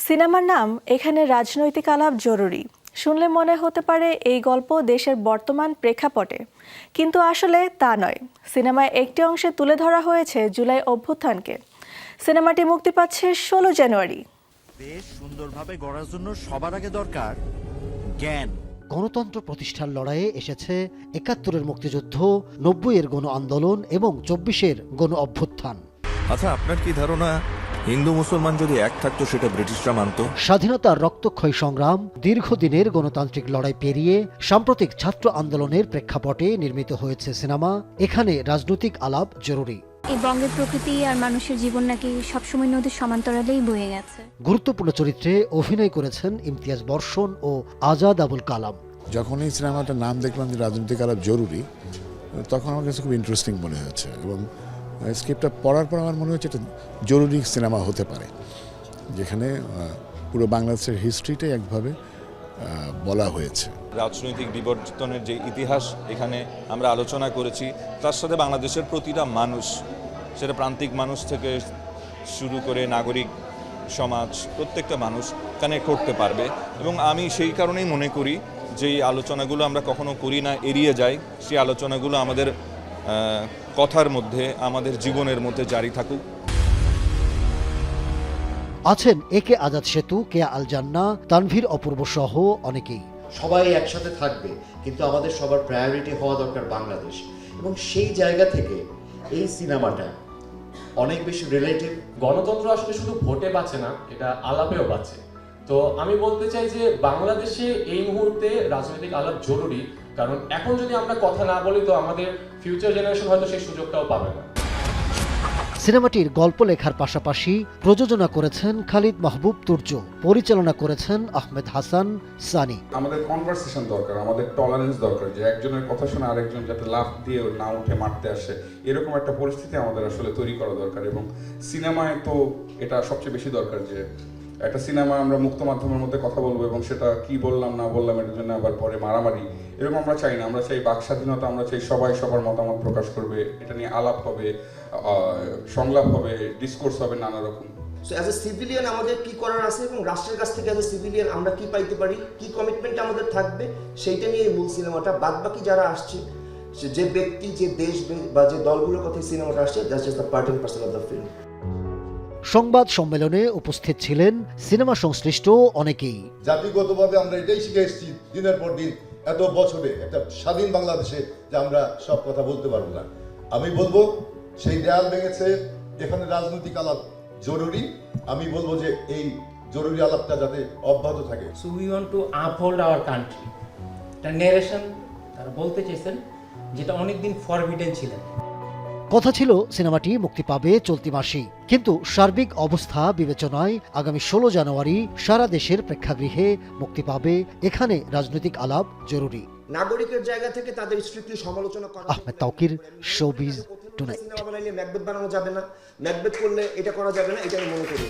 সিনেমার নাম এখানে রাজনৈতিক আলাপ জরুরি শুনলে মনে হতে পারে এই গল্প দেশের বর্তমান প্রেক্ষাপটে, কিন্তু আসলে তা নয়। সিনেমায় একটি অংশে তুলে ধরা হয়েছে জুলাই অভ্যুত্থানকে। সিনেমাটি মুক্তি পাচ্ছে ১৬ জানুয়ারি। দেশ সুন্দরভাবে গড়ার জন্য সবার আগে দরকার জ্ঞান। গণতন্ত্র প্রতিষ্ঠার লড়াইয়ে এসেছে ৭১-এর মুক্তিযুদ্ধ, ৯০-এর গণ আন্দোলন এবং ২৪-এর গণ অভ্যুত্থান। আচ্ছা, আপনার কি ধারণা হিন্দু মুসলমান যদি এক থাকতো সেটা ব্রিটিশরা মানত? স্বাধীনতার রক্তক্ষয়ী সংগ্রাম, দীর্ঘদিনের গণতান্ত্রিক লড়াই পেরিয়ে সাম্প্রতিক ছাত্র আন্দোলনের প্রেক্ষাপটে নির্মিত হয়েছে সিনেমা এখানে রাজনৈতিক আলাপ জরুরি। এই বঙ্গের প্রকৃতি আর মানুষের জীবন নাকি সবসময় নদীর সমান্তরালেই বয়ে গেছে। গুরুত্বপূর্ণ চরিত্রে অভিনয় করেছেন ইমতিয়াজ বর্ষণ ও আজাদ আবুল কালাম। যখন এই সিনেমাটার নাম দেখলাম যে রাজনৈতিক আলাপ জরুরি, তখন আমার কাছে খুব ইন্টারেস্টিং মনে হয়েছে এবং স্ক্রিপ্টটা পড়ার পর আমার মনে হচ্ছে এটা জরুরি সিনেমা হতে পারে, যেখানে পুরো বাংলাদেশের হিস্ট্রিটাই একভাবে বলা হয়েছে। রাজনৈতিক বিবর্তনের যে ইতিহাস এখানে আমরা আলোচনা করেছি, তার সাথে বাংলাদেশের প্রতিটা মানুষ, সেটা প্রান্তিক মানুষ থেকে শুরু করে নাগরিক সমাজ, প্রত্যেকটা মানুষ কানেক্ট করতে পারবে। এবং আমি সেই কারণেই মনে করি যে এই আলোচনাগুলো আমরা কখনো করি না, এড়িয়ে যাই। সেই আলোচনাগুলো আমাদের কথার মধ্যে, আমাদের জীবনের মধ্যে জারি থাকুক। আছেন একে আজাদ সেতু, কেয়া আল জান্না, তানভীর অপূর্ব সহ অনেকেই। সবাই একসাথে থাকবে, কিন্তু আমাদের সবার প্রায়োরিটি হওয়া দরকার বাংলাদেশ। এবং সেই জায়গা থেকে এই সিনেমাটা অনেক বেশি রিলেটিভ। গণতন্ত্র আসলে শুধু ভোটে বাঁচে না, এটা আলাপেও বাঁচে। তো আমি বলতে চাই যে বাংলাদেশে এই মুহূর্তে রাজনৈতিক আলাপ জরুরি, কারণ এখন যদি আমরা কথা না বলি তো আমাদের ফিউচার জেনারেশন হয়তো সেই সুযোগটাও পাবে না। সিনেমাটির গল্প লেখার পাশাপাশি প্রযোজনা করেছেন খালিদ মাহবুব তুর্য, পরিচালনা করেছেন আহমেদ হাসান সানি। আমাদের কনভারসেশন দরকার, আমাদের টলারেন্স দরকার, যে একজনের কথা শুনে আরেকজন যাতে লাফ দিয়ে না উঠে মারতে আসে, এরকম একটা পরিস্থিতি আমাদের আসলে তৈরি করা দরকার। এবং সিনেমায় তো এটা সবচেয়ে বেশি দরকার, যে একটা সিনেমা আমরা মুক্ত মাধ্যমের মধ্যে কথা বলবো এবং সেটা কি বললাম না বললাম এটার জন্য আবার পরে মারামারি, এরকম আমরা চাই না। আমরা চাই বাক স্বাধীনতা, আমরা চাই সবাই সবার মতামত প্রকাশ করবে, এটা নিয়ে আলাপ হবে, সংলাপ হবে, ডিসকোর্স হবে নানা রকম। সো অ্যাজ এ সিভিলিয়ান আমাদের কি করার আছে এবং রাষ্ট্রের কাছ থেকে অ্যাজ এ সিভিলিয়ান আমরা কি পাইতে পারি, কি কমিটমেন্ট আমাদের থাকবে, সেইটা নিয়ে মূল সিনেমাটা। বাদবাকি যারা আসছে, যে ব্যক্তি, যে দেশ বা যে দলগুলোর কথা সিনেমাটা আসছে, that's just the part and parcel of the film. সংবাদ সম্মেলনে উপস্থিত ছিলেন সিনেমা সংশ্লিষ্ট অনেকেই। জাতিগতভাবে আমরা এটাই শিখে এসেছি দিনের পর দিন, এত বছরে একটা স্বাধীন বাংলাদেশে, যে আমরা সব কথা বলতে পারবো না। আমি বলবো সেই দেয়াল ভেঙেছে, এখানে রাজনৈতিক আলাপ জরুরি। আমি বলবো যে এই জরুরি আলাপটা যাতে অব্যাহত থাকে। So we want to uphold our country. একটা ন্যারেশন তারা বলতে চেয়েছেন, যেটা অনেকদিন ফরবিডেন ছিলেন। কথা ছিল সিনেমাটি মুক্তি পাবে চলতি মাসেই, কিন্তু সার্বিক অবস্থা বিবেচনায় আগামী ১৬ জানুয়ারি সারা দেশের প্রেক্ষাগৃহে মুক্তি পাবে এখানে রাজনৈতিক আলাপ জরুরি। নাগরিকের জায়গা থেকে তাদের স্ট্রিক্টলি সমালোচনা করা। Ahmed Tauquir, showbiz tonight. Cinema বানাইলে ম্যাকবেথ বানানো যাবে না, ম্যাকবেথ করলে এটা করা যাবে না, এটা আমি মনে করি।